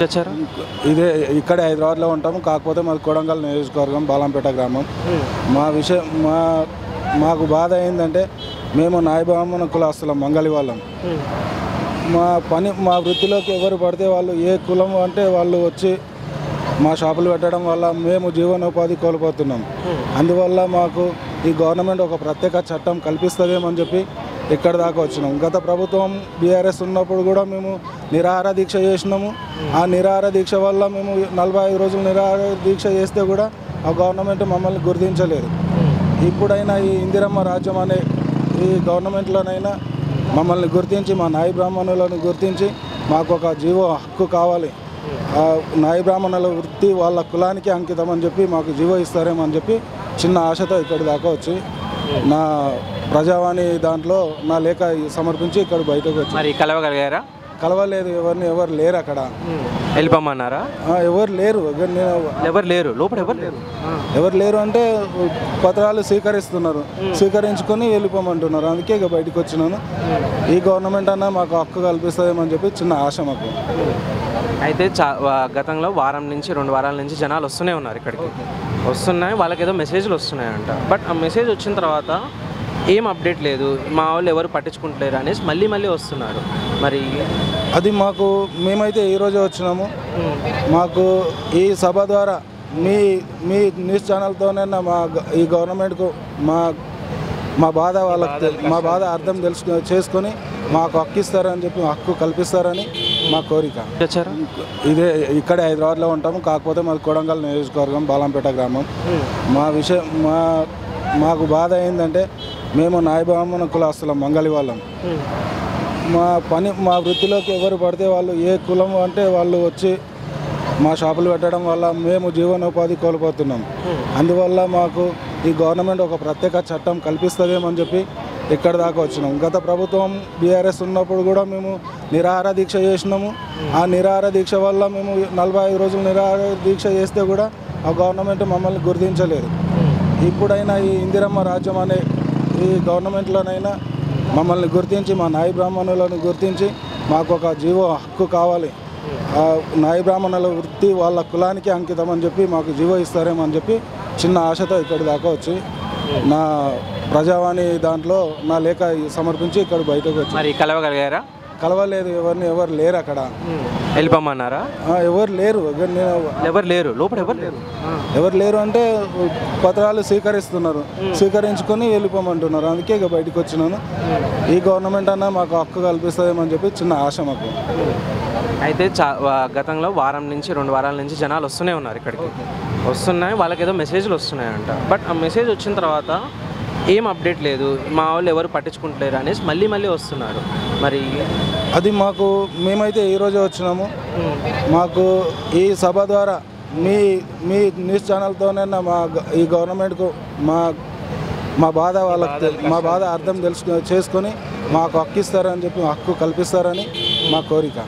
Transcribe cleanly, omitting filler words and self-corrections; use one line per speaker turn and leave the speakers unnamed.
వచ్చారు?
ఇదే ఇక్కడే హైదరాబాద్లో ఉంటాము. కాకపోతే మాది కొడంగల్ నియోజకవర్గం, బాలంపేట గ్రామం. మా విషయం మాకు బాధ ఏంటంటే మేము నాయ బ్రాహ్మణ కులస్తులం, మంగళి వాళ్ళం. మా వృత్తిలోకి ఎవరు పడితే వాళ్ళు, ఏ కులం అంటే వాళ్ళు వచ్చి మా షాపులు పెట్టడం వల్ల మేము జీవనోపాధి కోల్పోతున్నాం. అందువల్ల మాకు ఈ గవర్నమెంట్ ఒక ప్రత్యేక చట్టం కల్పిస్తుందేమని చెప్పి ఇక్కడ దాకా వచ్చినాం. గత ప్రభుత్వం బీఆర్ఎస్ ఉన్నప్పుడు కూడా మేము నిరాహార దీక్ష చేసినాము. ఆ నిరాహార దీక్ష వల్ల మేము 45 రోజులు నిరాహార దీక్ష చేస్తే కూడా ఆ గవర్నమెంట్ మమ్మల్ని గుర్తించలేదు. ఇప్పుడైనా ఈ ఇందిరమ్మ రాజ్యం అనే ఈ గవర్నమెంట్లోనైనా మమ్మల్ని గుర్తించి, మా నాయ బ్రాహ్మణులను గుర్తించి మాకు ఒక జీవ హక్కు కావాలి. నాయ బ్రాహ్మణుల వృత్తి వాళ్ళ కులానికి అంకితం అని చెప్పి మాకు జీవో ఇస్తారేమో అని చెప్పి చిన్న ఆశతో ఇక్కడి దాకా వచ్చి నా ప్రజావాణి దాంట్లో నా లేఖ సమర్పించి ఇక్కడ బయటకు వచ్చి.
మరి కలవగలిగారా?
కలవలేదు, ఎవరు లేరు అక్కడ.
వెళ్ళిపోమన్నారా?
ఎవరు లేరు.
ఎవరు లేరు లోపల?
ఎవరు లేరు అంటే పత్రాలు స్వీకరిస్తున్నారు, స్వీకరించుకొని వెళ్ళిపోమంటున్నారు. అందుకే ఇక బయటకు వచ్చినాను. ఈ గవర్నమెంట్ అన్న మాకు హక్కు కల్పిస్తుందేమని చెప్పి చిన్న ఆశ మాకు.
అయితే గతంలో వారం నుంచి 2 వారాల నుంచి జనాలు వస్తూనే ఉన్నారు ఇక్కడికి. వస్తున్నాయి, వాళ్ళకి ఏదో మెసేజ్లు వస్తున్నాయంట. బట్ ఆ మెసేజ్ వచ్చిన తర్వాత ఏం అప్డేట్ లేదు, మా వాళ్ళు ఎవరు పట్టించుకుంటలేరు అనేసి మళ్ళీ వస్తున్నారు. మరి
అది మేమైతే ఈరోజే వచ్చినాము. మాకు ఈ సభ ద్వారా మీ న్యూస్ ఛానల్తోనే ఈ గవర్నమెంట్కు మా బాధ మా బాధ అర్థం చేసుకొని మాకు హక్కు ఇస్తారని చెప్పి, హక్కు కల్పిస్తారని మా కోరిక.
వచ్చారు?
ఇదే ఇక్కడే హైదరాబాద్లో ఉంటాము. కాకపోతే మాది కొడంగల్ నియోజకవర్గం, బాలంపేట గ్రామం. మాకు బాధ ఏంటంటే మేము నాయ బ్రాహ్మణ కులస్తులం, మంగళి వాళ్ళం. మా వృత్తిలోకి ఎవరు పడితే వాళ్ళు, ఏ కులం అంటే వాళ్ళు వచ్చి మా షాపులు పెట్టడం వల్ల మేము జీవనోపాధి కోల్పోతున్నాం. అందువల్ల మాకు ఈ గవర్నమెంట్ ఒక ప్రత్యేక చట్టం కల్పిస్తుందేమని చెప్పి ఇక్కడ దాకా వచ్చినాం. గత ప్రభుత్వం బీఆర్ఎస్ ఉన్నప్పుడు కూడా మేము నిరాహార దీక్ష చేసినాము. ఆ నిరాహార దీక్ష వల్ల మేము 45 రోజులు నిరాహార దీక్ష చేస్తే కూడా ఆ గవర్నమెంట్ మమ్మల్ని గుర్తించలేదు. ఇప్పుడైనా ఈ ఇందిరమ్మ రాజ్యం అనే ఈ గవర్నమెంట్లోనైనా మమ్మల్ని గుర్తించి, మా నాయ బ్రాహ్మణులను గుర్తించి మాకు ఒక జీవ హక్కు కావాలి. నాయ బ్రాహ్మణుల వృత్తి వాళ్ళ కులానికి అంకితం అని చెప్పి మాకు జీవో ఇస్తారేమో అని చెప్పి చిన్న ఆశతో ఇక్కడి దాకా వచ్చి నా ప్రజావాణి దాంట్లో నా లేఖ సమర్పించి ఇక్కడ బయటకు వచ్చి.
మరి కలవగలిగారా?
కలవలేదు, ఎవరు లేరు అక్కడ.
వెళ్ళిపోమన్నారా?
ఎవరు లేరు.
ఎవరు లేరు లోపల?
ఎవరు లేరు అంటే పత్రాలు స్వీకరిస్తున్నారు, స్వీకరించుకొని వెళ్ళిపోమంటున్నారు. అందుకే ఇక బయటకు వచ్చినాను. ఈ గవర్నమెంట్ అన్న మాకు హక్కు కల్పిస్తుందేమని చెప్పి చిన్న ఆశ మాకు.
అయితే గతంలో వారం నుంచి 2 వారాల నుంచి జనాలు వస్తూనే ఉన్నారు ఇక్కడికి. వస్తున్నాయి, వాళ్ళకి ఏదో మెసేజ్లు వస్తున్నాయంట. బట్ ఆ మెసేజ్ వచ్చిన తర్వాత ఏం అప్డేట్ లేదు, మా వాళ్ళు ఎవరు పట్టించుకుంటలేరు అనేసి మళ్ళీ వస్తున్నారు. మరి
అది మేమైతే ఈరోజే వచ్చినాము. మాకు ఈ సభ ద్వారా మీ న్యూస్ ఛానల్తోనే ఈ గవర్నమెంట్కు మా బాధ అర్థం చేసుకొని మాకు హక్కు ఇస్తారని చెప్పి, హక్కు కల్పిస్తారని మా కోరిక.